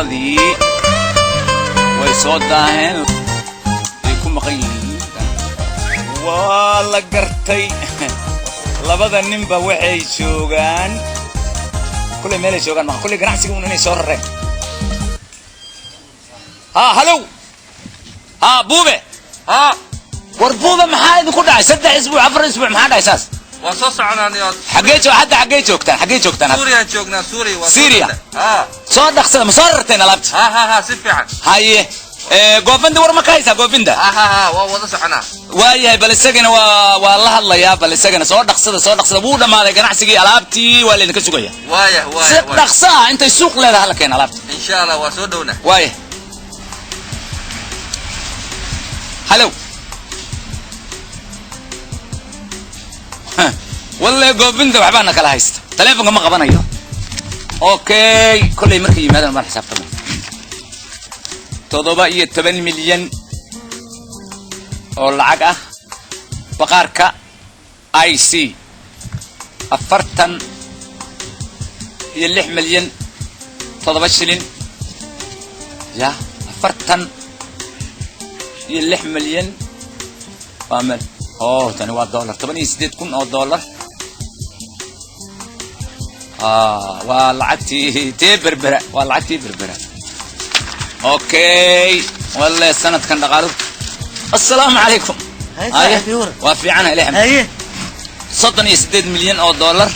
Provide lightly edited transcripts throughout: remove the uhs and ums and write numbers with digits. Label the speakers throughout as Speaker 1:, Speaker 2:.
Speaker 1: qoladii way soo daaheen ay ku maqan yihiin waa la gartay labada ninba waxay joogaan kulay meel ay joogaan ma kulay ganacsiga inay soo rareen hallo buube war buube maxaa idinku dhacay 3 isbuuc 4 isbuuc maxaa dhacay saas
Speaker 2: وصو سعنانيات
Speaker 1: حقي جوجتان
Speaker 2: سوريا جوجنا
Speaker 1: سوريا سو دخسه مسررتين لابت
Speaker 2: ها سفيحه
Speaker 1: هاي غوفندا ور ما كايسا غوفندا
Speaker 2: وودا سعنا
Speaker 1: وايي بل isagana waa la hadlayaa bal isagana soo dhaqsada buu dhamaaday ganacsigii alaabtii waa leedin ka sugaya
Speaker 2: waaya
Speaker 1: dhaqsaa intay suuq leedahay la keen alaabta
Speaker 2: insha Allah waa soo dhowna
Speaker 1: waaya hello والله قوبنده وحبانا كلا هيست تليفون ما قبنايو اوكي كل markay yimaadaan baan xisaabtana 7 milyan oo lacag ah baqaarka IC 46 milyan 7 shilin ya 46 milyan فاهمين tani waa dollar 18,000 oo dollar waa lacagtii berbera اوكي والله سنه كان دقالو السلام عليكم waa fiicana ilaahay 38 milyan oo dollar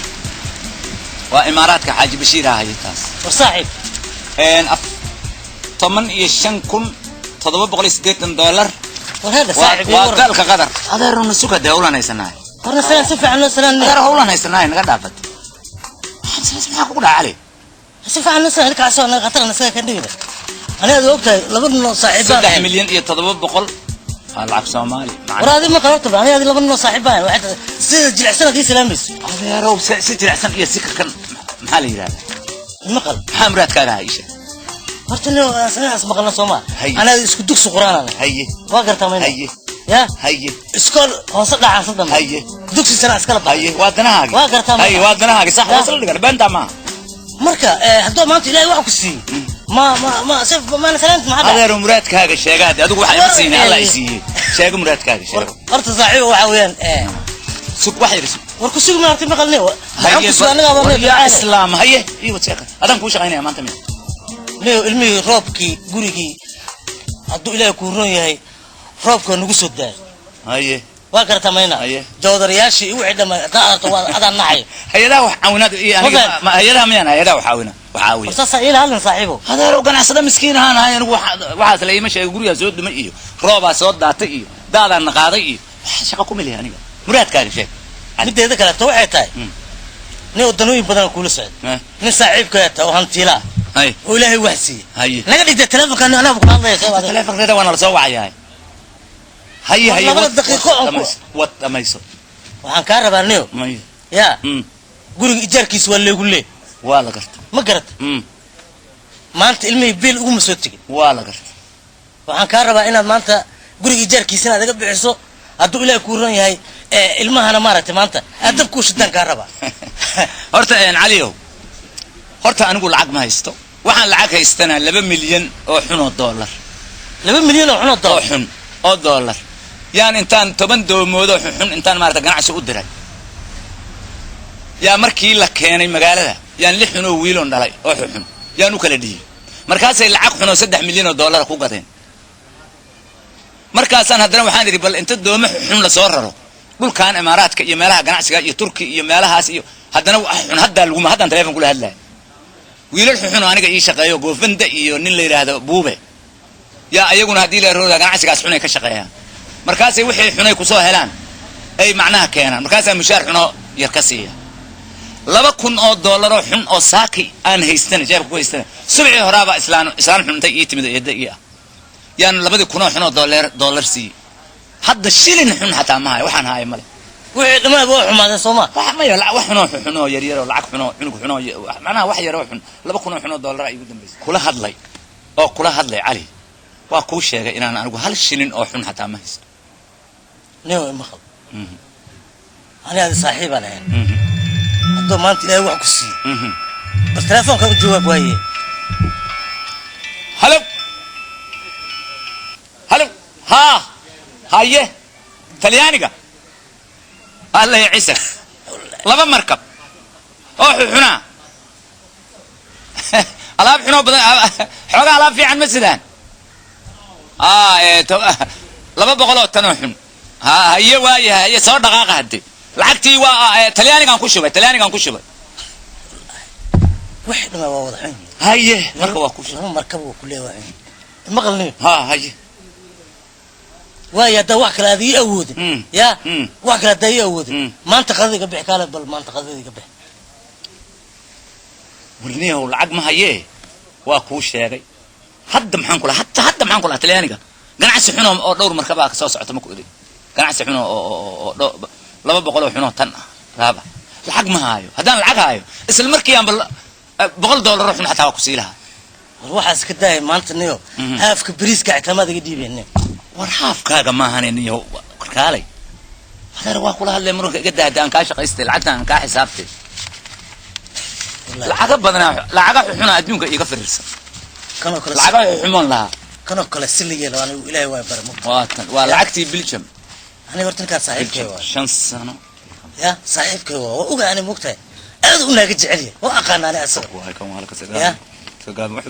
Speaker 1: waa imaaraadka xaaji bashiir ahay taas
Speaker 3: وصاحب
Speaker 1: 85,780 dollar
Speaker 3: وهذا صاحب
Speaker 1: وقالك قدر هذا رون السكة دولة نيسناي
Speaker 3: قرنا سنة سفع عنه سنة
Speaker 1: هذا هو نيسناي نقدافت اسمع قول عليه
Speaker 3: سفع عنه سنة لك عشان قتلنا سنة كنديرة أنا هذا وقتها لبنا صاحبان
Speaker 1: 6 مليون يتضرب بقول العب سومالي
Speaker 3: وهذه ما قررت أنا هذه لبنا صاحبان واحد سجل عسنا دي سلامس
Speaker 1: هذا يا روب سجل عسنا يا سكر كان محلي هذا
Speaker 3: المقل
Speaker 1: حمرات كان عايشة
Speaker 3: قلت له أنا أسمع قلنا سوما أنا اسكتك سقرانا
Speaker 1: هي
Speaker 3: واقرت مين
Speaker 1: هي
Speaker 3: يا
Speaker 1: هي
Speaker 3: اسكول وصدق على صدق
Speaker 1: هي
Speaker 3: دوكس سنة اسكال
Speaker 1: هي وادناها
Speaker 3: واقرت مين
Speaker 1: هي وادناها صح وصل لك بنت ما
Speaker 3: مركا هدو ما أنت لا واحد كسي ما سيف ما أنا سلمت مع
Speaker 1: هذا مرات كاغا شيغاد ادو waxa yimsiin Allah isiiyay sheego muraad kaaga sheego
Speaker 3: horta saaxiib waxa weeyaan
Speaker 1: suuq wax yirsi
Speaker 3: war ku suuq maartay maqalnay waxaan ku suuqanaga baa
Speaker 1: ya islaam haye iyo sheeka adan ku shaqaynaya maanta mid
Speaker 3: leo ilmi roobki gurigi haduu ilaahay ku roon yahay roobka nagu soo daa
Speaker 1: haye
Speaker 3: waa kartamayna joodariyaashii wixii dhamaa taarto waa adan nacay
Speaker 1: hayada wax caawinad iyo aniga ma hayada miyana hayada wax caawina waxaawiya
Speaker 3: sasa ila halin saaxiibo
Speaker 1: hada roo ganacsada miskiin ahaan hay anigu waxa la iima sheegay guriga soo dhumay iyo rooba soo daatay iyo daadaan naqaaday iyo shaqo ku milay aniga muraadkaaga sheeg
Speaker 3: mideeda kale to waxay tahay nin wadanoyin badan ku la socod nin saaxiibka ah oo hantila hay oo ilaahay wax siiyay naga dhigta telefoonka ana ku hadlayo soo wada
Speaker 1: telefoonka waa la soo wacayay هي
Speaker 3: لبعض دقيقة
Speaker 1: واتميسو
Speaker 3: وحن كهربانيو يا قولي إيجاركيس ولا يقول لي
Speaker 1: ولا قرت
Speaker 3: ما قرت ما أنت علمي بيل أقوم سوتك
Speaker 1: ولا قرت
Speaker 3: وحن كهربانينا ما أنت قولي إيجاركيس أنا دقب بعصو أدو إلى كورن هاي المها أنا مارت ما أنت أدب كوش دان كهربا
Speaker 1: هرتا إن عليو هرتا أنا أقول العق ما هيستو وحن العق هيستنا 2 مليون أو حنو دولار
Speaker 3: 2 مليون أو حنو دولار
Speaker 1: حن أو دولار يعني انتان تبندو موضوع حن انتان مارتا ganacsi u diray yaa markii la keenay magaalada yaan lixno wiilon dhalay oo xun yaan u kala dhiyay markaas ay lacag xuno 3 milyan oo dollar ku gadeen markaasaan hadana waxaan iri bal inta dooma xun la soo raro dhulkaan imaaraadka iyo meelaha ganacsiga iyo turki iyo meelahaas iyo hadana xun hadda lagu ma hadan telefoon kula hadlay wiilal xun aniga ii shaqeeyo goofanda iyo nin la yiraahdo buube yaa ayaguna hadii la rooda ganacsigaas xun ay ka shaqeeyaan markaas ay wixii xunay ku soo helaan ay macnaha keenan markaas ay mushaar xuno yar ka siiya 2,000 oo dollar oo xun oo saaki aan haystan jeebka ku haystan subci horaaba islaan xuntay ii timid eedda ii ah yaan 2,000 oo xun oo dollar sii hadda shilin xun hataa ma hay waxaan haay male
Speaker 3: wixii dhamaa boo xumaada Soomaa
Speaker 1: wax ma yar wax xun oo yar yar oo lacag xun oo cunug xun oo macnaha wax yar oo xun 2,000 oo xun oo dollar ay ugu dambeysay kula hadlay Ali waa ku sheegay inaan anigu hal shilin oo xun hataa ma haysto
Speaker 3: نيو المخل أنا هذا صاحب أنا هذا ما أنت لا وحكسي بس تلفون كم جواب وياه
Speaker 1: هاي تليانيقا الله يعيسك لبا مركب او حنا alaab xunoo badan xogaa alaab fiican ma sidaan laba boqol oo tan oo xun haye waayahay haye soo dhaqaaqa hadde lacagtii waa talyaanigaan ku shubay
Speaker 3: wax dhama waa wada xun
Speaker 1: haye marka waa ku shubay
Speaker 3: markab waa ku leeyahay maqalni
Speaker 1: haye
Speaker 3: waaya da wax kala adii awoodin ya wax kala adii awoodin maanta qadadiga bixi kala bal maanta qadadiga bixi
Speaker 1: ورنيه العق ما هي واكو شيغي حد maxaan kula hadda maxaan kula talyaaniga ganacsi xuno oo dhowr markaba ka soo socota ma ku iri ganacsi xuno oo 200 oo xuno tan raaba lacag ma hayo hadaan lacag hayo isla markii aan $100 xun xataa ku siilaha
Speaker 3: waxaas ka daay maanta niyo haafka bariiska ictimaad iga dhiibeen
Speaker 1: war haafkaaga ma hananiyo kaalay hadar waa kula hadlay marka iga daadaan ka shaqaystay lacagtan ka xisaabtay lacag badan lacag xuna adduunka iga fariirsan
Speaker 3: kana kala
Speaker 1: lacag xumaan laha
Speaker 3: kana kala siliye laana ilaahay waa barmo
Speaker 1: waa lacagtii Belgium
Speaker 3: ani hortan ka saaxiibkay waa
Speaker 1: 5 sano
Speaker 3: ya saaxiibkay waa ogaani mugtay aad u naaga jeceliye waa aqaanaani asaga
Speaker 1: waa kan waa la ka sagaa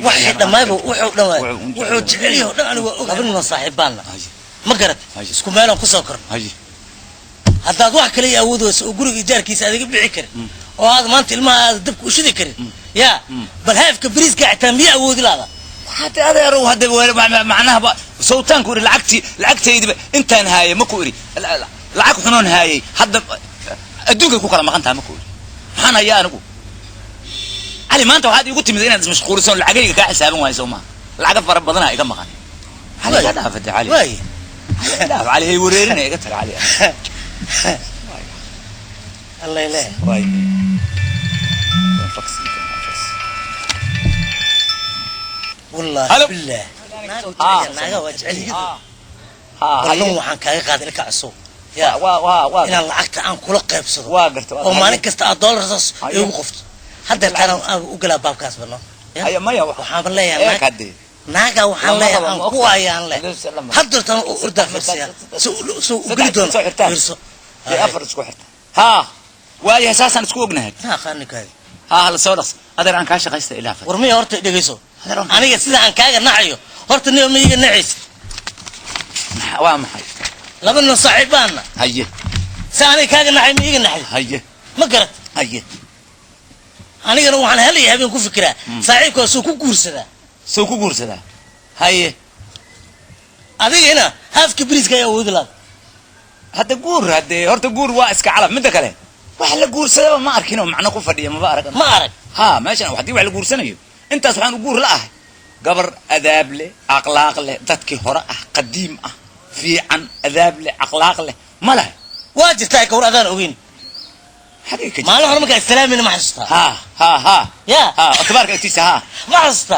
Speaker 3: waxa dhamayba wuxuu dhamaa wuxuu jeceliye oo dhan waa ogaani ma saaxiibana ma garad isku meelan ku soo korno haddaad wax kale awoodayso oo guriga ijaarkiisa adiga bixi karin oo aad maanta ilmaha dabka u shidi karin ya bal haafka bariiska ictimaad awoodi laada
Speaker 1: حتى هذا يروح هذا معناها صوتان كوري لعقتي انتان هاي ما كوري لعق حنون هاي حد ادوك كو كلا مقنتها ما كوري حنا يا انو علي ما انت واحد يقول تمدين انت مشغول سون لعقيga ka xisaaban way Soomaa lacag fara badan ay iga maqan علي هذا فدي علي
Speaker 3: way
Speaker 1: لا علي هي wareerina iga tar علي
Speaker 3: الله يلاه
Speaker 1: way
Speaker 3: والله بالله ناقه وجعلي والله waxaan kaaga qaaday ilka cusub ya ina lacagta aan kula qaybsado
Speaker 1: waa garto
Speaker 3: oo maalin kasta $1 igu qofto hadda aan u galaa baabkaas bano
Speaker 1: ay maya
Speaker 3: waxaan leeyahay naaga waxaan leeyahay aan ku ayaan leh hadda tan u urda farsiya soo u gali doon fiirso
Speaker 1: afar isku xirta ha waayo asaasan isku ognahay
Speaker 3: ha qaanikaay
Speaker 1: ha la soo dhaqs adeer aan ka shaqaystay ilaa
Speaker 3: war miya horta dhageyso aniga sida aan kaaga nacayo horta niyo miyiga nacis
Speaker 1: waa maxay
Speaker 3: laba nin saaxiibana
Speaker 1: haye
Speaker 3: saani kaaga nacay miyiga nacay
Speaker 1: haye
Speaker 3: ma garat
Speaker 1: haye
Speaker 3: anigana waxaan helay habeen ku fikiraa saaxiibka soo ku guursadaa
Speaker 1: haye
Speaker 3: adigina haafka bariiska ayaa wadi laad
Speaker 1: hadda horta guur waa iska calaf midda kale wax la guursado ma arkin oo macna ku fadhiya ma arag ha meeshan wax la guursanayo intaas waxaan u guur la ahay gabar adaab leh akhlaaq leh dadkii hore ah qadiim ah fiican adaab leh akhlaaq leh ma leh
Speaker 3: waa jirtaa ka war adaan ogeyn maalin hore markaa islaamina ma xasuusta
Speaker 1: ha
Speaker 3: ya
Speaker 1: tabaarka agtiisa ha
Speaker 3: ma xasuusta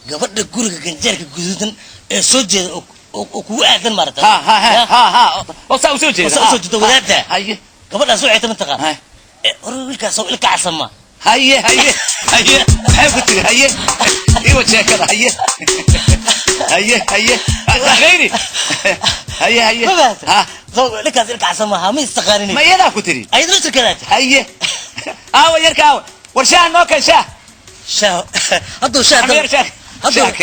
Speaker 3: gabadha guriga ganjeerka guduudan ee soo jeeda oo kugu aadan marata
Speaker 1: ha oo saa u soo jeeda
Speaker 3: wadaadta
Speaker 1: haye
Speaker 3: gabadhaas waxay taman taqaan hore wiilkaas oo ilka casama
Speaker 1: haye maxay ku tiri haye iyo sheekada haye غيري هي
Speaker 3: ها لك ذلك عصمها ما يستقارني
Speaker 1: ما يلا كتري
Speaker 3: اي درس كذا
Speaker 1: هي يركاو ورشان نوكل
Speaker 3: شاه هدو شاه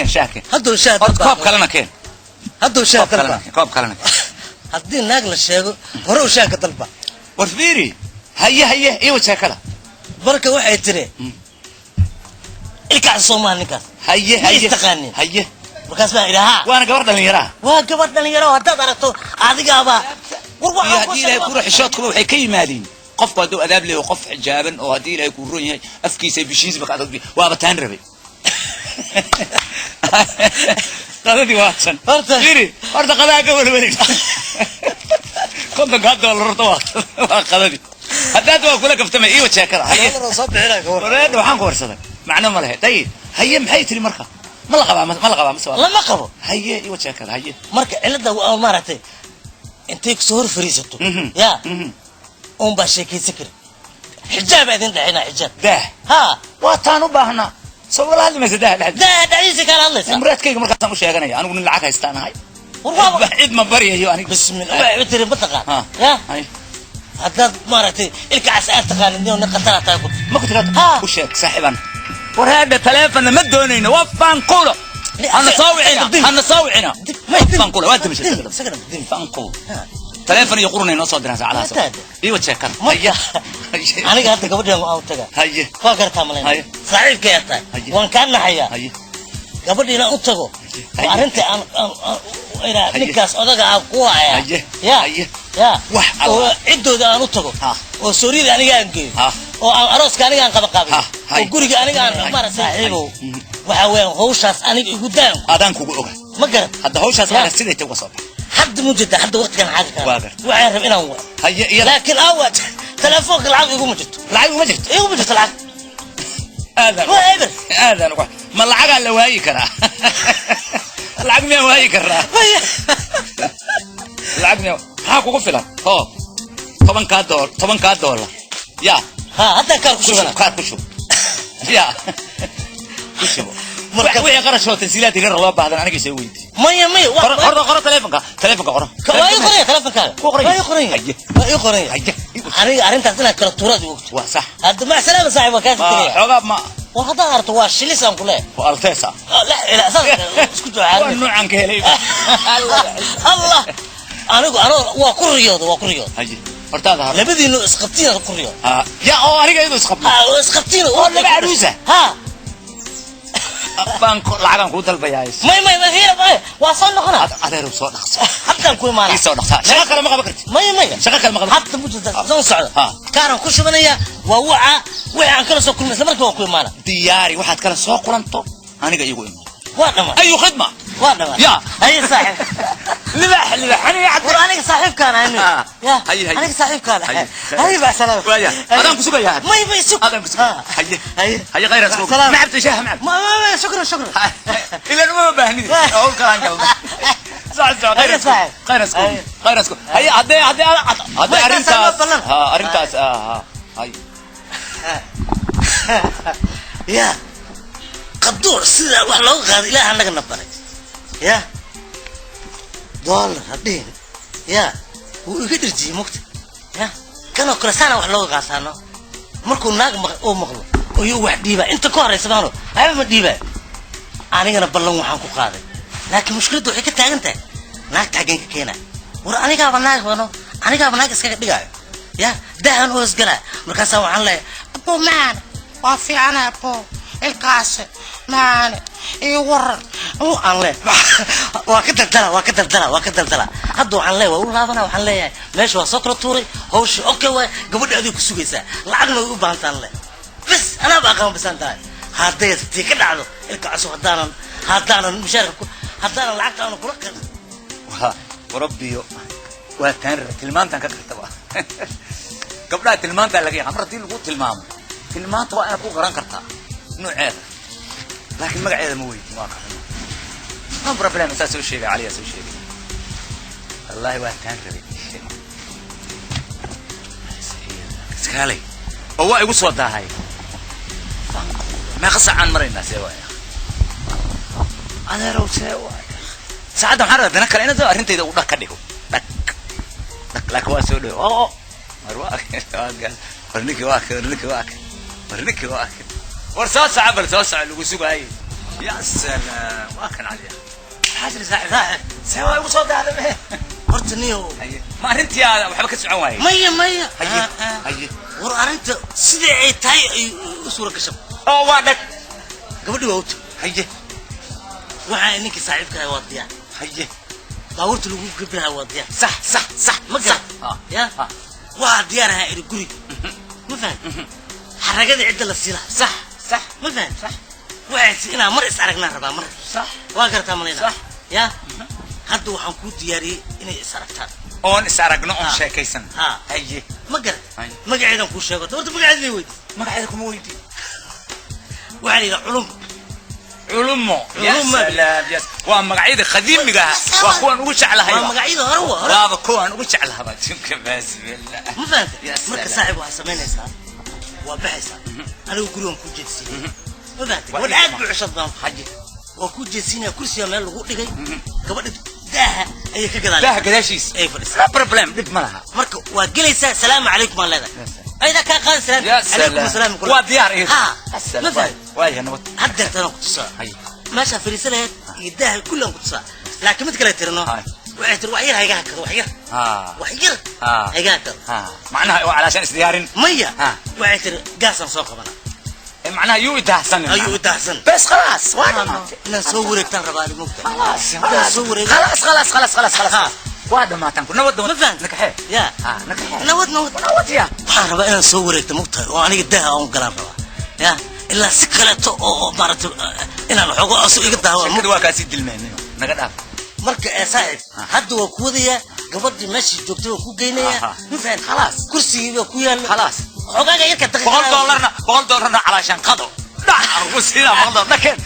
Speaker 1: شاكن
Speaker 3: هدو شاه
Speaker 1: كوب كلنا كين
Speaker 3: هدو شاه
Speaker 1: كوب كلنا
Speaker 3: هدي ناقل الشيغ هرو شاه كطلبه
Speaker 1: ورفيري هي ايوه شاكله
Speaker 3: بركه waxay tiri ilka Soomaaliga
Speaker 1: هي
Speaker 3: استقاني
Speaker 1: هي
Speaker 3: markaas baan ilaaha
Speaker 1: waana gabar dhalinyaro
Speaker 3: waa gabar dhalinyaro hadaad aragto adigaaba
Speaker 1: war waxa ku ilaahay ku ruuxishoodku waxay ka yimaadeen qofku haduu adaab leeyahay qof xijaaban oo hadii ilaahay ku roon yahay afkiisa bishiis ba qaadad waaba taan rabay qadadi waatan horta qadaa ka walwali konta $1 waa qadadi hadaad waa kula kaftama iyo cheekada haye
Speaker 3: soo bixinaa ka
Speaker 1: wareed waxaan ku warsaday macna ma lahayd tay haye maxay tiri marka ما لقبها
Speaker 3: لا ما قبو
Speaker 1: هي ايوه شكل هي
Speaker 3: marka cilada waa maartay intay ku soo fariisato ya ba sheekaysan kar xijaab adin dhaxina xijaab ha
Speaker 1: waa taan u baahna soo walaal ma sadaa
Speaker 3: da dhaysi kala hadlaysa
Speaker 1: umradkayga markaas aan u sheeganaya anigu nin lacag haystaan ahay عيد ما بريه يعني
Speaker 3: بسم الله وعبتري بطقة
Speaker 1: ها
Speaker 3: يا
Speaker 1: هاي
Speaker 3: هذا مرتي الك عسى تقالني ونقطع تاكل
Speaker 1: ما كنت قاعد وشك صاحبنا وهذا تلفن ما دونين وفان قوله انا صاوعنا فان قوله وانت مش فان قوله تلفن يقرن انه صدرنا على حسب ايوه تشكر هيا
Speaker 3: انا قاعد قبل يوم او تجا
Speaker 1: هيا
Speaker 3: فكرت عملنا صعيب كيتا وان كان حيا
Speaker 1: هيا
Speaker 3: قبل ina u tago arinta ina ninkaas odaga aan ku haya ya
Speaker 1: wax
Speaker 3: oo cidooda aan u tago oo Soorida aniga aan geeyo oo aan arooska aniga aan qaba qabay oo guriga aniga aan mara saaxiibo waxa weeyaan hawshaas aniga igu daan
Speaker 1: adaan kugu oga
Speaker 3: ma garan
Speaker 1: hadda hawshaas waa sidii tago soo
Speaker 3: حد موجود حد وقت كان حاجه
Speaker 1: واقر
Speaker 3: وعارف انا هو لكن اول تلفوق العقل يقوم جت
Speaker 1: العقل ما جت
Speaker 3: يقوم جت العقل
Speaker 1: هذا نقول ما العقل اللي وهي كرا العقل ما وهي كرا العقل هاكو قفلا هو طبعا كادور يا
Speaker 3: ها هذا
Speaker 1: كاركوشو يا كوشو وحي قرشوا تسجيلات غير الله بعد انا كيسوي ويدي
Speaker 3: مية
Speaker 1: قرا تليفونك قرا
Speaker 3: واي تليفونك انا ارنت انا كرتورات وقت
Speaker 1: صح
Speaker 3: هذا مع سلامه صاحبك كاس
Speaker 1: حوغا ما
Speaker 3: وهذا ارت واشليسان كله
Speaker 1: والتيسا
Speaker 3: لا اساس اسكتوا عارف
Speaker 1: نوعا كهلي
Speaker 3: الله انا وكريود
Speaker 1: هاجي hortaada
Speaker 3: labadiinu isqabtiin qoriyo
Speaker 1: ya oo aniga idu
Speaker 3: isqabtiin
Speaker 1: oo laba aruusa
Speaker 3: ha
Speaker 1: baan lacagan ku dalbayaay
Speaker 3: ما هي واصل نقنا
Speaker 1: adeeru soo dhaqso
Speaker 3: حتى كوي مالا
Speaker 1: soo dhaqsa shaqa kale ma qaban kartid
Speaker 3: ما
Speaker 1: shaqa kale ma qaban
Speaker 3: حتى مجد زون سعد كان ku shubanaya waa waxa waxaan kala soo kulmay markii waa kuwi maala
Speaker 1: diyaari waxaad kala soo qulanto aniga igu imo
Speaker 3: waa dhama
Speaker 1: ayu khidma
Speaker 3: waa dhama
Speaker 1: ya
Speaker 3: ay saaxib
Speaker 1: libax
Speaker 3: aniga saaxib kaan ya aniga saaxib kaan hay ba salaam
Speaker 1: waya adan ku sugaya
Speaker 3: ما يسوق
Speaker 1: adan ku sugaya hay غير اسمك ما عرفت شاه معك
Speaker 3: ما شكرا
Speaker 1: الا ما باهني اقول كلام قلبي صح غير اسكو هي هدي ارنتاس هاي
Speaker 3: يا قدور سيده wax loo qaad ilaaha naga nabaray ya dollar hadii ya uu iga dirjii mugta ya kana kala wax loo qaasano markuu naag oo maqlo oo uu wax dhiiba inta ka horeysanaano ayba ma dhiiba anigana ballan waxaan ku qaaday laakiin mushkiladu waxay ka taagan tahay naag taagan ka keena war aniga banaag iska dhigayo ya dahan hoos gala markaas waxaan leeyahay abo maan waa fiicana abo الكاس مان يور او ان له وكدلدلا هادو عن له ولادنا waxaan leeyahay meesha waa soo kala tuuray hawsha okay way gabadhaadu ku sugaysaa lacagna u baahantaan le bas ana baqaan basantaa haday tii ka dhacdo ilkaas hadaanan mushaarka hadaanan lacagtaan kula qad
Speaker 1: وربي وكان tilmaantan ka kartaba gabdhaha tilmaanta laga yahay martii lagu tilmaamo tilmaanta waa inaad ku qaran kartaa نوعه لكن مقعده مو ويد ما كان بروبلم اساسه شيء علي اساسه شيء والله وقتان ربي سكالي هو ايغو سو داهي ما قص عن مرينا سوايا انا رو سوايا سعد حرد انا كان انت ارنتيده و دك دغو دك لك واسو دو مروه قال ورنيكي واك ورصاص عبر توسع لو سوقاي يا سلام واكن عليها حاجه صاحب سوا وصوت هذا
Speaker 3: hortaniyo
Speaker 1: ma arintii waxba ka socon waayay
Speaker 3: maya war arinta sidii ay tahay ay u suura gashay
Speaker 1: oo waa dhag
Speaker 3: gabadhi waa ut haye waxa ninki saaxiibka ah wadiya haye baawurta lagu gabdhaha wadiya sax ma gar ya waa diyaaraha iri guriga ma fahad xaragada cidda la siila sax ما فهمت صح واحد انا مر اسعرقنا ربا مر صح واقرت امنينا صح يا هادو waxaan ku diyaariyay inay isaragtaan
Speaker 1: oon isaragno oon sheekaysan haye
Speaker 3: ma gar magaceedan ku sheego horta magaceedan weydii
Speaker 1: magaceeda kuma weydii
Speaker 3: waxa
Speaker 1: علومه يا سلام يا waa magacyada qadiimiga waa kuwan ugu jeclahay
Speaker 3: waa magacyada hore
Speaker 1: waa kuwan ugu jeclahay baadinka baasbilla
Speaker 3: ma fahanta marka saaxiib waxa sameynaysaa وبحثا أنا وكلهم كوجيسين وذاك والعاد بعشرة ضام حاجة وكوجيسين كرسي ما لقوا لقي قبل داها أي كذا
Speaker 1: داها قداشيس
Speaker 3: أي فرس
Speaker 1: لا بروبلم دب مالها
Speaker 3: مركو وجلسة سلام عليكم الله إذا كان قال سلام
Speaker 1: يا سلام
Speaker 3: عليكم السلام كله
Speaker 1: وديار إيه
Speaker 3: ها
Speaker 1: السلام
Speaker 3: مثلا
Speaker 1: واي أنا
Speaker 3: هدر ترى قصة
Speaker 1: هاي
Speaker 3: ماشى في رسالة يداها كلهم قصة لكن مثل ترى وعير وعير هيجاك وعير وعير هيجاك
Speaker 1: معناها علشان ازديارين
Speaker 3: مية وعير قاسم سوق بنا
Speaker 1: معناها يو يتحسن
Speaker 3: أيوة يتحسن
Speaker 1: بس خلاص وانا
Speaker 3: لا صورك تنربالي ممكن
Speaker 1: خلاص
Speaker 3: صورك
Speaker 1: خلاص واحدة ما تنكر نود نكحة
Speaker 3: يا
Speaker 1: نكحة
Speaker 3: نود
Speaker 1: يا
Speaker 3: حارب أنا صورك ممكن وأنا قدها أو قلم ربا يا إلا سكرت أو مرت إنا نحوق أسوق قدها
Speaker 1: شكل واقع سيد المهنة نقدر
Speaker 3: مركا صاحب هاد وكوديا قبضي ماشي جوجتو كو جينيا مثلا خلاص كرسي وكويا
Speaker 1: خلاص
Speaker 3: xoogaaga yarka
Speaker 1: $100 علشان قضوا لا وسينا $100 لكن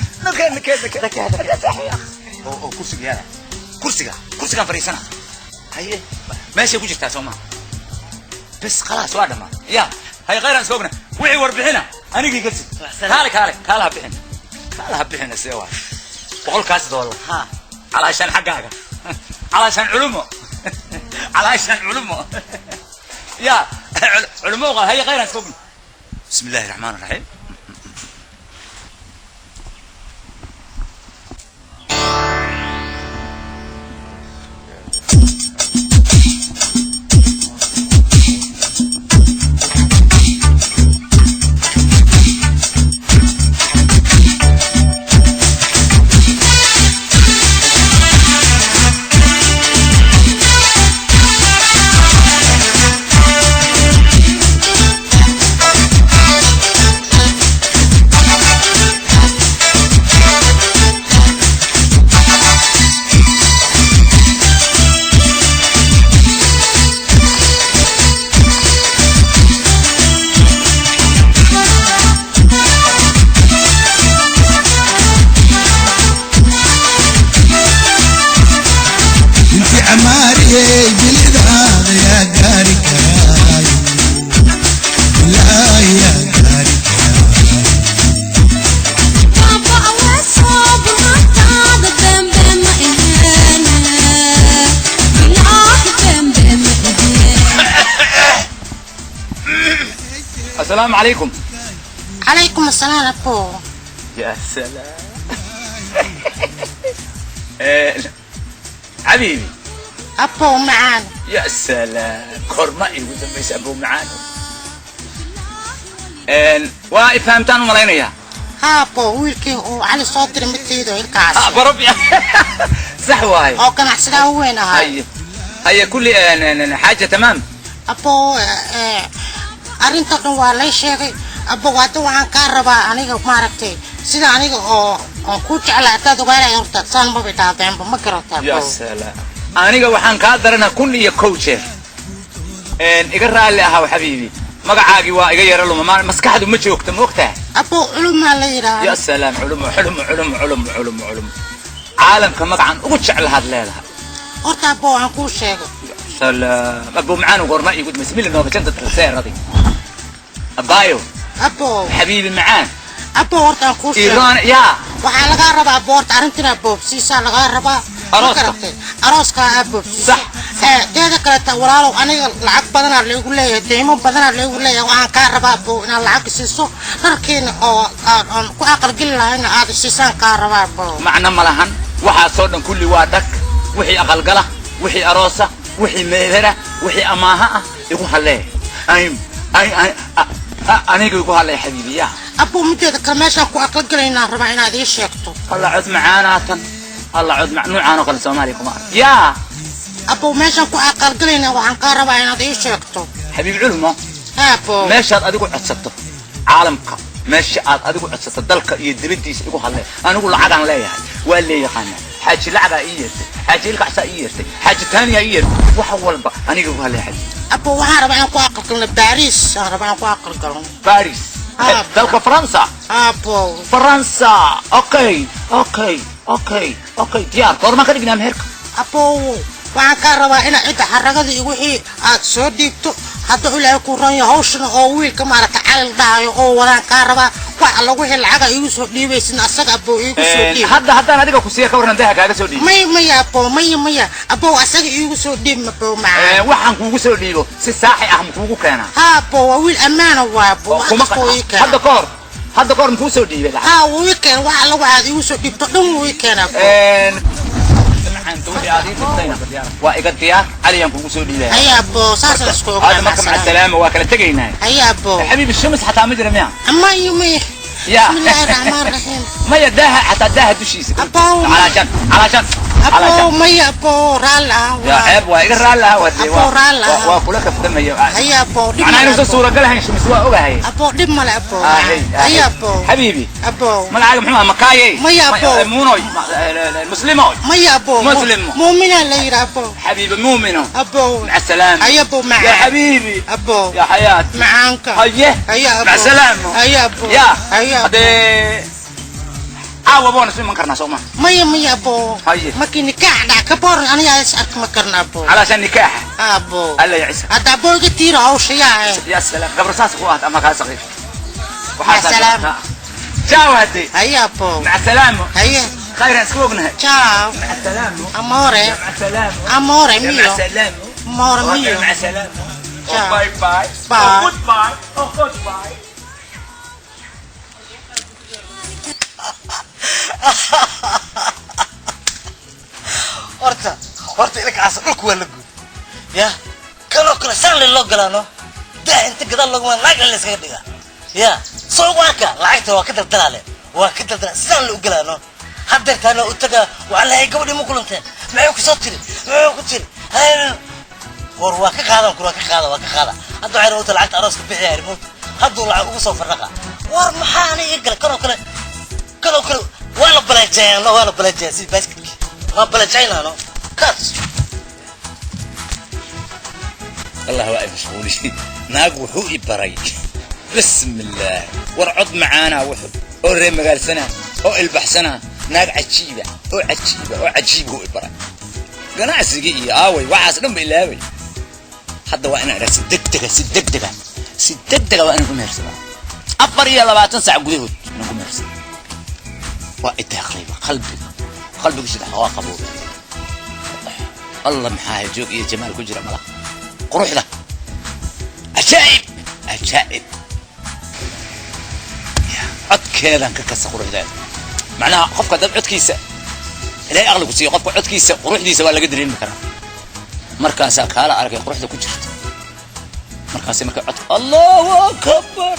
Speaker 1: او كرسي فريسنا هي ماشي كوجي تاسوما بس خلاص واحده ما يا هي غير اسوقنا وحي وربحنا انيقي قلت كالها بحنا سوا بقول كاس دولار
Speaker 3: ها
Speaker 1: علشان حقاقه علشان علمه يا علموها هي غير اسوقنا بسم الله الرحمن الرحيم السلام عليكم.
Speaker 4: عليكم السلام أبو.
Speaker 1: يا سلام. حبيبي.
Speaker 4: أبو معانا.
Speaker 1: يا سلام. كرمائي وزميس أبو معانا. وافهمتان وملاينيا.
Speaker 4: ها أبو ويلكي وعلي صوتي متيدو الكاس.
Speaker 1: بربي. صح واي.
Speaker 4: أو كان أحسنها وين هاي.
Speaker 1: هي كل حاجة تمام.
Speaker 4: أبو أرنت دوا شيء أبو واتو عن كهرباء أنا ماركتي سيدا أنا كوتش على تادو غير يورت سان ما بيتابعين بمكرت
Speaker 1: يا سلام أنا وحن كادرنا كل يكوتشر إقرأ اللي هاو حبيبي مقعاقي وإقير له ما مسكحد ومشي وقته
Speaker 4: أبو علوم علينا
Speaker 1: يا سلام علوم عالم كمقعن وقتش على هذا الليلة
Speaker 4: قلت أبو عن كل شيء
Speaker 1: سلام أبو معانا وقرناء يقول مسميل إنه بجنة السير هذه أبايو
Speaker 4: أبو
Speaker 1: حبيبي معان
Speaker 4: أبو ورت عن كل شيء
Speaker 1: إيران يا
Speaker 4: وحال غارب أبو ورت أرنتنا أبو بسيسا غارب أروسك أبو
Speaker 1: صح
Speaker 4: ده كده ورالو أنا العق بدنا اللي يقول لي دايما بدنا اللي يقول لي وأنا كهرباء أبو أنا العق سيسو لكن كو أقل قلة هنا هذا سيسان كهرباء أبو
Speaker 1: معنا ملهن وحا صورنا كل وادك وحي أقل قلة وحي أروسة وحي ميهرة وحي أماها يقول هالله أنا يقول هالله حبيبي يا
Speaker 4: أبو متى كماشة كو أقل قلة ربعنا هذه شيكتو
Speaker 1: الله عد معانا الله عد مع نوعنا وقال السلام عليكم يا
Speaker 4: أبو ماشة كو أقل قلة وعن كهرباء هذه شيكتو
Speaker 1: حبيب علمه
Speaker 4: أبو
Speaker 1: ماشي أديكوا عصبته عالمك ماشي أديكوا عصبته دلك يدريتيس يقول هالله أنا أقول عقان لا يعني ولا يقانا حاجة لعبة إيرتي حاجة الكعسة إيرتي حاجة ثانية إيرتي وحول بقى أنا يقول هالله حبيبي
Speaker 4: أبو وحنا ربعنا كو أقل قلة باريس ربعنا كو أقل قلة
Speaker 1: باريس دلك فرنسا
Speaker 4: أبو
Speaker 1: فرنسا أوكي ديار كور ما كان ينام هيك
Speaker 4: أبو waxaan ka rabaa in cid xaragada iyo wixii aad soo dhiigto hadda ilaahay ku ranyo hawshana oo wiilka maarata calal dhaayo oo wadaan ka raba waxa lagu hel lacag igu soo dhiibaysin asaga abo igu soo dhiib
Speaker 1: haddaan adiga ku siiya ka waran daha kaaga soo dhiibo
Speaker 4: maya abo asaga igu soo dhiib ma bo macaan
Speaker 1: waxaan kuugu soo dhiibo si saaxi ah kuugu keena
Speaker 4: ha abo waa wiil amaana waa abo
Speaker 1: hadda koor muxuu soo dhiibay
Speaker 4: ha wiilkan waxa lagu aad igu soo dhiibto dhan wiilkan abo
Speaker 1: waa iga diyaar caliyan kuugu soo dhiibay
Speaker 4: haya abo saasa isku
Speaker 1: هذا مركب مع السلامة وكلا تجينا
Speaker 4: هيا ابو
Speaker 1: حبيبي الشمس حتى مجرى مياه
Speaker 4: مي
Speaker 1: يا
Speaker 4: بسم الله الرحمن الرحيم
Speaker 1: ما يداها حتى داها دوشيس
Speaker 4: ابو
Speaker 1: على
Speaker 4: ابو مي ابو رالا
Speaker 1: يا عيب وايقر رالا ودي
Speaker 4: ابو رالا
Speaker 1: وكلك في
Speaker 4: هيا ابو
Speaker 1: انا نفس الصورة قالها الشمس واقعها
Speaker 4: ابو دم مال ابو هيا ابو
Speaker 1: حبيبي
Speaker 4: ابو
Speaker 1: ما العالم محمد مكاي
Speaker 4: مي ابو
Speaker 1: مونوي المسلمون
Speaker 4: مي ابو
Speaker 1: مسلم
Speaker 4: مؤمنا لا ابو
Speaker 1: حبيبي مؤمن
Speaker 4: ابو
Speaker 1: مع السلامة
Speaker 4: هيا ابو معاك
Speaker 1: يا حبيبي
Speaker 4: ابو
Speaker 1: يا حياتي
Speaker 4: معاك
Speaker 1: هيا
Speaker 4: ابو
Speaker 1: مع السلامة
Speaker 4: هيا ابو
Speaker 1: يا
Speaker 4: هيا
Speaker 1: هذا بونا سوي من كرنا سوما
Speaker 4: مي ابو
Speaker 1: هيا
Speaker 4: ما كي نكاح دا كبر انا يا اسالك ما كرنا ابو
Speaker 1: علشان نكاح
Speaker 4: ابو
Speaker 1: الله يعيسك
Speaker 4: هذا ابو كثير هوش
Speaker 1: يا سلام قبل ساس قوات اما كان صغير
Speaker 4: مع السلامة
Speaker 1: ciao هدي
Speaker 4: هيا ابو
Speaker 1: مع السلامة
Speaker 4: هيا
Speaker 1: خير اسكوبنا
Speaker 4: ciao
Speaker 1: مع السلامة
Speaker 4: amore
Speaker 1: مع السلامة
Speaker 4: amore
Speaker 1: مع
Speaker 4: mio
Speaker 1: السلامة
Speaker 4: amore mio
Speaker 1: مع السلامة
Speaker 4: ciao
Speaker 1: باي باي
Speaker 4: Bye.
Speaker 1: جود باي جود باي
Speaker 3: horta ilka aas dhulku waa la guud ya kaloo kale saan loo galaano daa inta gadaal laguma naag la iskaga dhiga ya soo waaka lacagta waa ka daldalaale waa ka daldala saan loo galaano haddeertaana u taga waa la hay gabadhii ma kulanteen maxay ku soo tiri maxay ku tiri war waa ka qaadan kula ka qaada waa ka qaada hadda waxay rabtaa lacagta arooska bixi ay remote hadduu lacag ugu soo farraqa war maxaa aniga gal kaloo kale waa la balaajayaan si baaskil waa balaajaynaano كات
Speaker 1: الله واقف مشغول ناق وحوقي براي بسم الله ورعض معانا وحو اوري مقال سنة او البح سنة ناق عجيبة او عجيبة هو براي قناع سيقي اوي وعاس لهم إلاوي حتى وانا على سددقة وانا كم هرسبا أبري يلا بقى تنسع قديهود انا كم هرسبا وإنت خليبة قلبك شد حواق أبوه الله محاها جوق يا جمال كجرة ملا قروح له عجائب عد كذا ككسر قروح ذا معناها قفك دب عد كيسة لا أغلب كسي قفك عد كيسة قروح دي سوى لا قدرين مكانه مركزك هلا أركي قروح ذا كجرة مركزي عد الله أكبر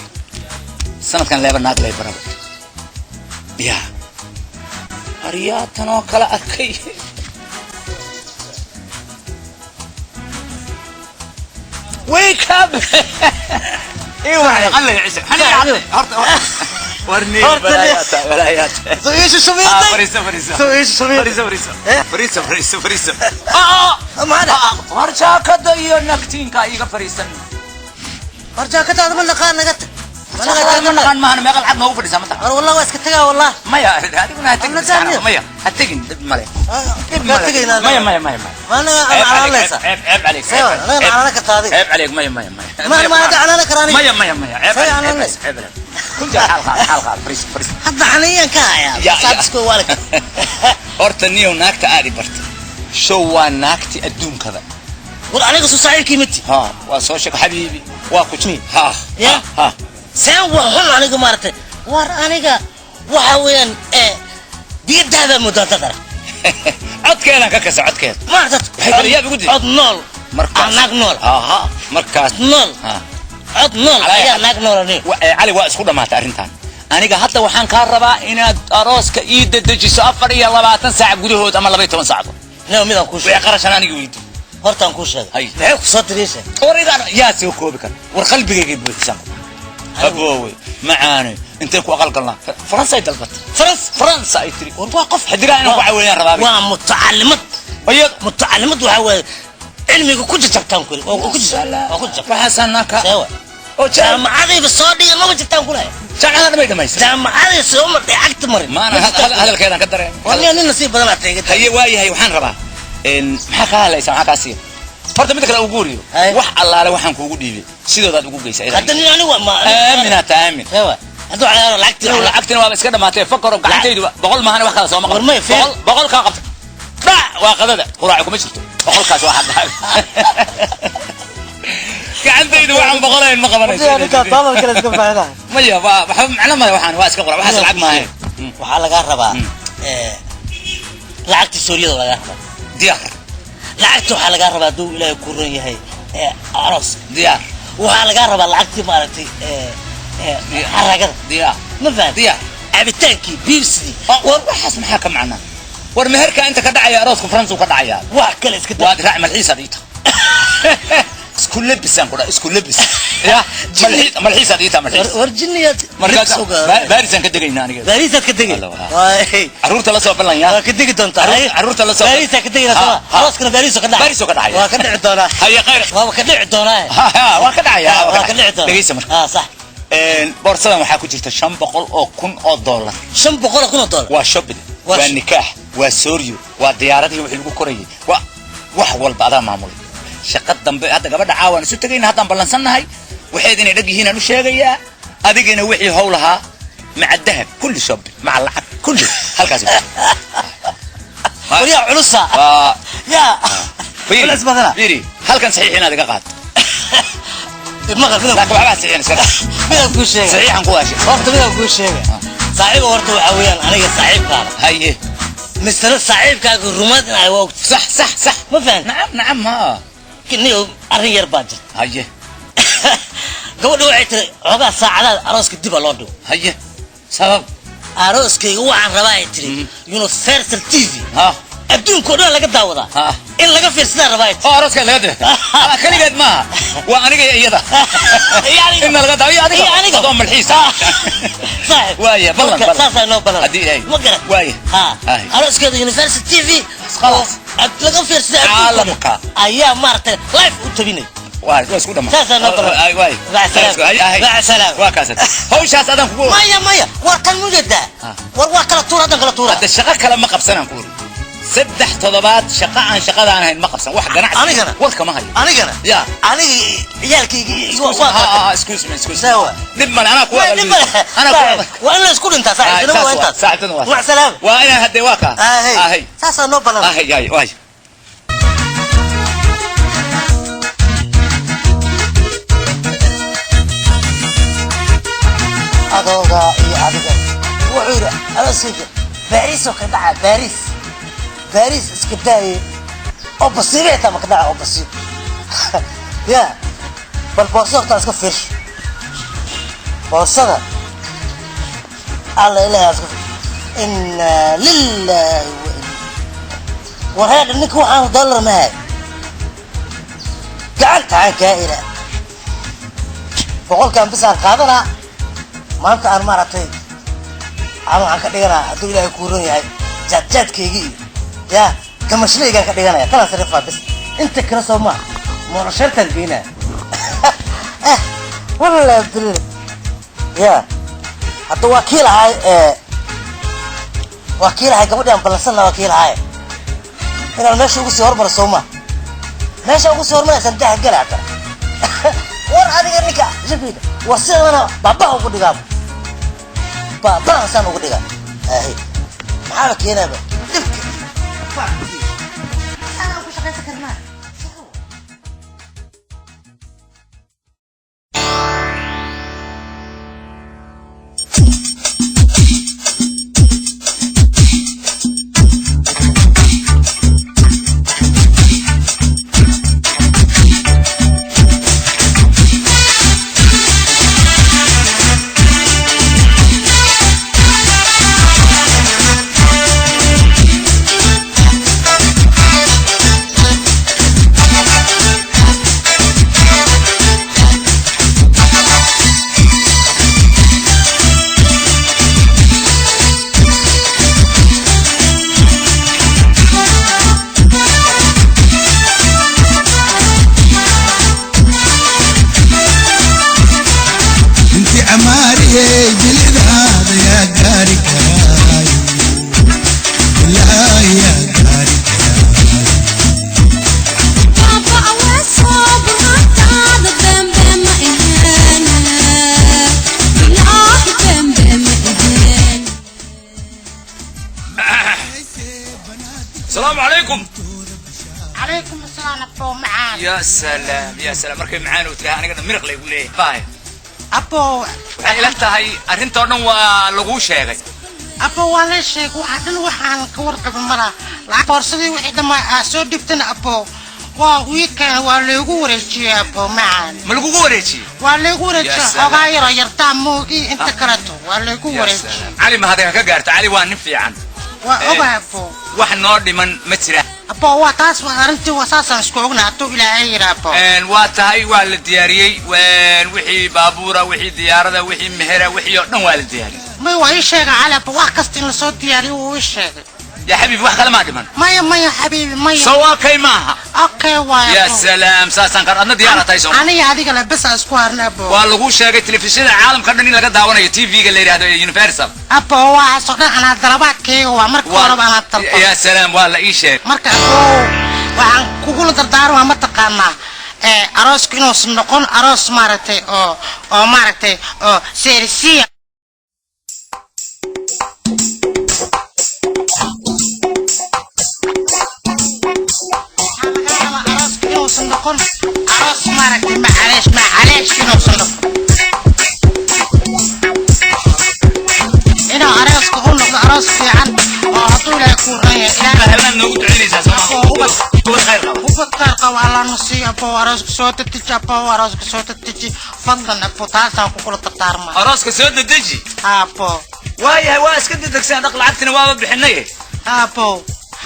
Speaker 1: سنة كان لعب الناقل لعب يا أرياتنا كلا أكيد ويك اب ايوه الله يعزك هلا ورني ولايات
Speaker 3: ايش الشميط
Speaker 1: فريسة
Speaker 3: معنا
Speaker 1: ورجا كدا ينكتين كايغا فريسن
Speaker 3: ورجا كدا من لقانا قت
Speaker 1: كان ما انا ما قلعد ما هو فريسة
Speaker 3: انا والله واسكتها والله
Speaker 1: ما يا هذه ما هتجي ما يا هتجي مالك ما
Speaker 3: انا ليس
Speaker 1: عيب عليك
Speaker 3: انا كتادي
Speaker 1: عيب عليك ما
Speaker 3: ما انا كراني
Speaker 1: ما عيب عليك كنت حلقة فريسة
Speaker 3: هذا حنيا كايا صادسكو والك
Speaker 1: أرتني وناكت عادي برت شو ناكتي أدون كذا
Speaker 3: وأنا قصو سعيد كيمتي
Speaker 1: ها وصوشك حبيبي واكوتشي ها
Speaker 3: سان وحن أنا قمرت أنا وحوين بيد هذا المدادرة
Speaker 1: عد كذا ككس عد كذا
Speaker 3: ما عدت عد نول
Speaker 1: مركز
Speaker 3: نول
Speaker 1: مركز
Speaker 3: نول عد نول يا نول
Speaker 1: علي واسخوده ما تعرفين aniga hadda waxaan ka rabaa inaad arooska ii dedejiso 24 saac gudahood ama 12 saac
Speaker 3: midaan ku
Speaker 1: sheegay qarashan aniga weydi
Speaker 3: hortaan ku sheegay maxay ku soo diraysaa
Speaker 1: oridan yaa soo koobi kar war qalbigayga buuxsan aboowe macaani intee ku aqal galnaa faransa dalbat faransa ay tiri war waa qof xadiraa inuu ku caawiyaan rabaa
Speaker 3: waa mutacallimad ayad mutacallimad waxa weeye cilmiga ku jirtaan kul oo ku jirtaan
Speaker 1: waxasanaka oo
Speaker 3: jaamacadii soo dhigay ma jirtaan kulay
Speaker 1: jaamacadana may dhamaysan
Speaker 3: jaamacadii soo ma dhacagta marin
Speaker 1: ma ana hadalkeedan ka dareen
Speaker 3: wani nasiib badan aad tagay
Speaker 1: haye waayahay waxaan rabaa maxaa ka hadlaysaa maxaa ka sii horta mid kale ugu riyo
Speaker 3: Ay.
Speaker 1: wax allaale waxaan kuugu dhiibay sidoodaad ugu geysay
Speaker 3: hadda nin anigu ma
Speaker 1: aamina taamin
Speaker 3: ewa hadda waxaa lacagti
Speaker 1: lacagtina waa iska dhamaatay fakaro gacantaydu boqol maahan wax kala soo maqan
Speaker 3: Warmay, fiir.
Speaker 1: boqol ka qabta dhac waa qadada quraac kuma jirto boqolkaas waa xad gacantaydu waxaan boqolayn ma qabanayso
Speaker 3: baba kale iska faahfaahin
Speaker 1: maya waa waxa macna ma waxaan waa iska quraac waxa lacag maahan
Speaker 3: waxaa laga rabaa lacagti Sooriyada laga rabaa
Speaker 1: diyaar
Speaker 3: lacagti waxaa laga rabaa duu Ilaahay ku ron yahay aroos
Speaker 1: diyaar
Speaker 3: waxaa laga rabaa lacagti maaragtay haragada
Speaker 1: diyaar
Speaker 3: ma fahad
Speaker 1: diyaar
Speaker 3: cabitaankii biibsidii
Speaker 1: war waxaas maxaa ka macnaa war meherka inta ka dhacaya arooska France ka dhacaya
Speaker 3: wax kale iska
Speaker 1: waad raac malxiisa diita isku labisaan ku dhaa isku labis ya malxiisa diita malxiis
Speaker 3: warjiniyad
Speaker 1: markaas baarisan ka degayna aniga
Speaker 3: baarisaad ka degay
Speaker 1: caruurta la soo ballanyaa
Speaker 3: waa ka degi doontaa
Speaker 1: caruurta la soo
Speaker 3: baarisa ka degayna sama arooskana baariso ka dhacay
Speaker 1: baariso ka dhacay
Speaker 3: waa ka dhici doonaa
Speaker 1: haya khayr
Speaker 3: waa ka dhici doonaa
Speaker 1: waa ka dhacaya
Speaker 3: waa ka dhici doonaa
Speaker 1: dhageysa marka
Speaker 3: sax
Speaker 1: boorsadan waxaa ku jirta 500 oo kun oo dollar
Speaker 3: 500 kun oo dollar
Speaker 1: waa shopping waa nikaax waa sooriyo waa diyaaradii wixii lagu korayay waa wax walba adaa maamulay shaqad dambe hadda gabadha caawan isu tagayna haddaan ballansannahay waxayd inay dhag yihiin aan u sheegayaa adigina wixii howlahaa maca dahab kulli shopping maca lacag kulli halkaas
Speaker 3: wariya culusa ya culis badana
Speaker 1: fiiri halkan saxiix inaad iga qaad
Speaker 3: ما قلت
Speaker 1: لكن waxba saxiixin iska dhax
Speaker 3: midaan kuu sheegay
Speaker 1: saxiixan ku waashay
Speaker 3: horta midaan kuu sheegay saaxiibka horta waxa weeyaan aniga saaxiibkaada
Speaker 1: haye
Speaker 3: misra saaxiibkaaga rumaad in ay waqti
Speaker 1: صح
Speaker 3: ma fahan
Speaker 1: نعم ها
Speaker 3: kiniyo arrin yar baa jirta
Speaker 1: haye
Speaker 3: gabadha waxay tiri xogaa saacadaad arooska dib loo dhigo
Speaker 1: haye sabab
Speaker 3: arooskayga waxaan rabaa ay tiri Universal TV
Speaker 1: ha
Speaker 3: adduunka oo dhan laga daawadaa in laga fiirsadaa rabaa ay tiri
Speaker 1: arooska laga daawadaa kaligeed ma waa aniga iyada
Speaker 3: yani
Speaker 1: in laga daawadaa aniga doon malxiis
Speaker 3: صاحب
Speaker 1: وايه بلن
Speaker 3: صاحب لو بلن
Speaker 1: هدي اي
Speaker 3: ما قرأت
Speaker 1: وايه
Speaker 3: ها خلاص كده يونيفرسال تي في
Speaker 1: خلاص
Speaker 3: لقى في رسالة
Speaker 1: عالمك
Speaker 3: ايام مارتن لايف وتبيني
Speaker 1: وايه بس كده ما
Speaker 3: ساسا لو بلن
Speaker 1: اي وايه
Speaker 3: مع السلامة مع السلامة
Speaker 1: واكاسد هو شاس ادم كبور
Speaker 3: مايا وركن مجدة وركن الطور هذا كلا طور
Speaker 1: هذا الشقة كلام ما قبسنا نقول سدح تضبات شقة عن شقة أنا هاي ما قبسنا واحد قناع
Speaker 3: أنا كنا
Speaker 1: والك ما هي
Speaker 3: أنا كنا
Speaker 1: يا
Speaker 3: أنا يالك
Speaker 1: اسكوز مي
Speaker 3: سوا
Speaker 1: نبمن أنا كوا
Speaker 3: أنا كوا وأنا اسكول أنت ساعة شنو أنت
Speaker 1: ساعة
Speaker 3: مع السلامة
Speaker 1: وأنا هدي واقع
Speaker 3: هي ساسا نو بلن
Speaker 1: هي واي
Speaker 3: أدوغا إيه أدوغا وعيرة أنا سيدي باريس وكدعة باريس اسكداي أو بصيرة تما كدعة أو بصير يا بالبورصة تاع اسكفيش بورصة الله إله اسكفيش إن لله وهذا إنك وحنا دولار ما هاي قعدت عن كائنة بقول كان بس عن قادرة ما أنت أنا ما رأيت أنا عن كدينا أدو إلى يكورون يا جد كيجي يا كم شلي كان كدينا يا كلا صرفة بس أنت كرسوا ما مرشلت البينا والله بال يا هذا وكيل هاي وكيل هاي قبل يوم بلسنا وكيل هاي هنا ماشي وقصي هرب الصومة ماشي وقصي هرب سنتها الجلعة ور هذه النكاح جبيدة وصير أنا بابا هو قدي قام بابا سانو قدي قام هاي معاك هنا بقى
Speaker 4: أنا أقول شغلة كرمان
Speaker 1: السلام عليكم.
Speaker 4: عليكم السلام أبو معان.
Speaker 1: يا سلام يا سلام مركب معانا وتلاقي أنا قد مرق لي يقول لي باي.
Speaker 4: أبو
Speaker 1: عيلتها هي أرنتورنا ولغو شيء.
Speaker 4: أبو ولا شيء وحدنا وحنا كورك بمرة لا بورصدي وحدة ما أسود دفتنا أبو وويكان ولغو ورجي أبو معان.
Speaker 1: ملغو ورجي.
Speaker 4: ولغو ورجي أغير يرتاموجي أنت كرتو ولغو ورجي.
Speaker 1: علي ما هذا كجارت علي وانفي عنه.
Speaker 4: وأبا أبو.
Speaker 1: واحد نور من متره.
Speaker 4: أبو واتاس وأنت وساسا سكونا تو إلى عير أبو.
Speaker 1: واتهاي والدياري وحي بابورة وحي ديارة وحي مهرة وحي نوال دياري.
Speaker 4: ما هو شيء على أبو وقستين الصوت دياري وشيء.
Speaker 1: يا حبيبي واحد كلام عادي
Speaker 4: ما يا حبيبي ما يا.
Speaker 1: سوا كي معها.
Speaker 4: أوكي واي.
Speaker 1: يا سلام ساسا كرنا ديارة تايسون.
Speaker 4: أنا يا هذيك لبس أسكوار أبو.
Speaker 1: والله شيء التلفزيون العالم كنا لقى دعوانا تي في قال لي هذا يونيفرسال.
Speaker 4: أبو واسقنا أنا ضربات كي ومرك ورب أنا تلقى.
Speaker 1: يا سلام والله إيش شيء.
Speaker 4: مرك أبو وعن كقول تدار وما تقنا. أراس كنو سنقون أراس مارتي أو مارتي أو سيرسية. صندوقون عروس مارك معليش كنو صندوق هنا عروس كقول لك عروس في عن وعطول يكون رأي
Speaker 1: هلا نقول تعيني زازا هو خير
Speaker 4: وبكر والله نصي أبو عروس كسوت تجي أبو عروس كسوت تجي فضلا أبو تاسع كقول تطار ما
Speaker 1: عروس كسوت تجي
Speaker 4: أبو
Speaker 1: واي واس كنت دكسان دق لعبتنا واب بحنيه
Speaker 4: أبو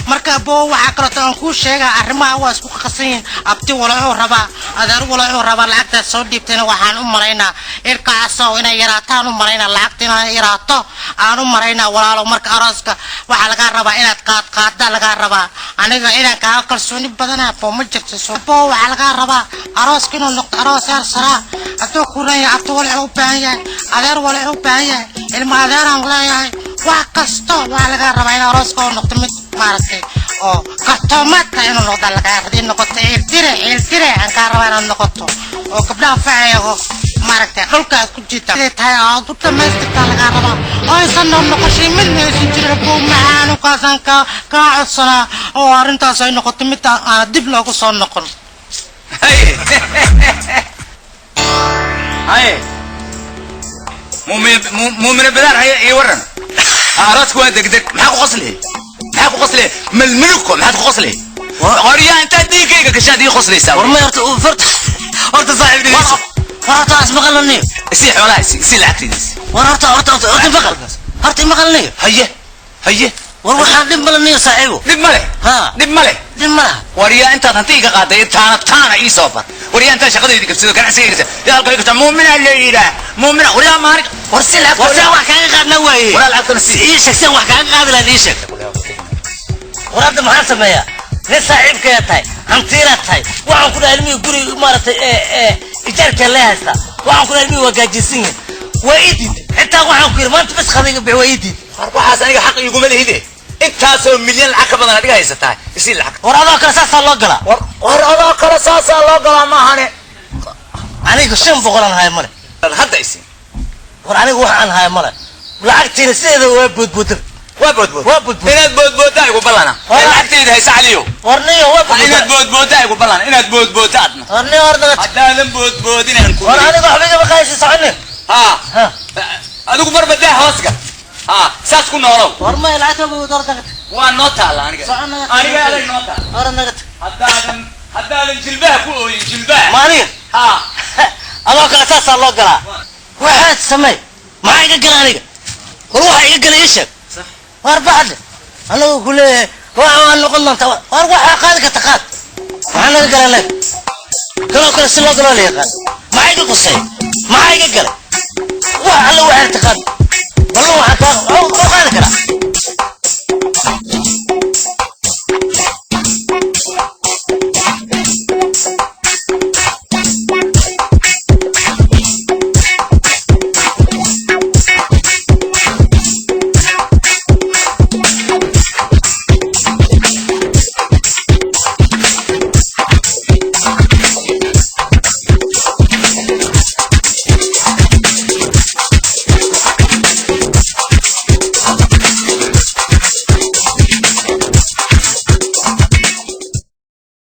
Speaker 4: marka Abo waxa kala taan ku sheega arrimaha waa isku qasin abti walaa raba adeer walaa raba lacagta soo dhiibtayna waxaan u maraynaa irkaasoo inay yaraataan u maraynaa lacagtina yaraato aan u maraynaa walaalo marka arooska waxa laga rabaa inaad qaad laga rabaa aniga inaan ka kalsooni badan Abo ma jirto Abo waxa laga rabaa arooska inuu noqdo aroos yar sara adoo ku reeya abti walaa u baahan yahay adeer walaa u baahan yahay ilma adeer aan leeyahay wax kasto waxa laga rabaa in arooska uu noqdo mid maartay oo kartoomada inuu noqdo laga hadii noqoto iltire aan ka rabaa inaan noqoto oo gabdhaha faayago maartay halka ku jirta tahay oo u tameystirka laga rabaa oo aysan noqoshay mid meesha jira buu macaan ka sanka ka codsana oo arintaas ay noqoto mid dib loogu soo noqon
Speaker 1: hay مؤمن بدار هي ورن عرفت كوا دقدق ما حق قصلي ململكم ما حق قصلي قريا انت ديكيك كشادي قصلي ساوي
Speaker 3: ورما فرت صاحب لي فرت اسمع قالني
Speaker 1: سي والله سي العكس
Speaker 3: ورت بقل فرت ما قالني
Speaker 1: هي
Speaker 3: وروح دملني صاحبه
Speaker 1: دمله وريا انت تنتيك قاده تانا اي سوبر وريا انت شقدي كبسيدو كنعسيرسه يا قلبي مؤمن الليله مؤمن وريا مارك ورسل
Speaker 3: wax kaga qaadna way
Speaker 1: wala lacagtana si
Speaker 3: ii sheegsan wax kaga qaad la ii sheeg waraabda maxaa sameeyaa nin saaxiibka tahay hantiira tahay waxaan ku dhaalmay guri maartay ijarka leeysta waxaan ku dhaalmay wagaajisin waydid xitaa waxaan ku yiri maanta bas khadiga bi waydid
Speaker 1: waxaas aniga xaq igu maleeyde intaasoo milyan lacag badan adiga haysataa isi lacag
Speaker 3: waraabda kala saasa loo gala
Speaker 1: waraabda kala saasa loo gala ma ahane
Speaker 3: aniga 500 aan hay male
Speaker 1: hadda isi
Speaker 3: war aniga waxaan hay male lacagtiina sideeda waa boodbood
Speaker 1: inaad boodboodaa igu ballana lacagteeda haysa caliyo
Speaker 3: warniyo waa
Speaker 1: inaad boodboodaa igu ballana inaad boodboodaa adna
Speaker 3: warniyo wardaga
Speaker 1: haddaadan boodboodin aan ku
Speaker 3: war aniga waxba iga baqaysi soconin
Speaker 1: adigu mar badaa hooska saas ku noolow
Speaker 3: war ma lacagta bood wardaga
Speaker 1: waa noo taala aniga aday noo taala
Speaker 3: warnaga
Speaker 1: haddaadan jilbaha ku ooyin jilbaha
Speaker 3: maaniga adoo kala saasa loo galaa waxaad samay maxaa iga gala aniga war waxa iga gala ii sheeg war bacd anigu kule waa noqon doonta war waxa qaadi ka taqaad waxaan laga galanay kala si loo galo leeyahay maxaa iga qosay maxaa iga galay waxa la waxay taqaad wallo waxa ka qaadi kara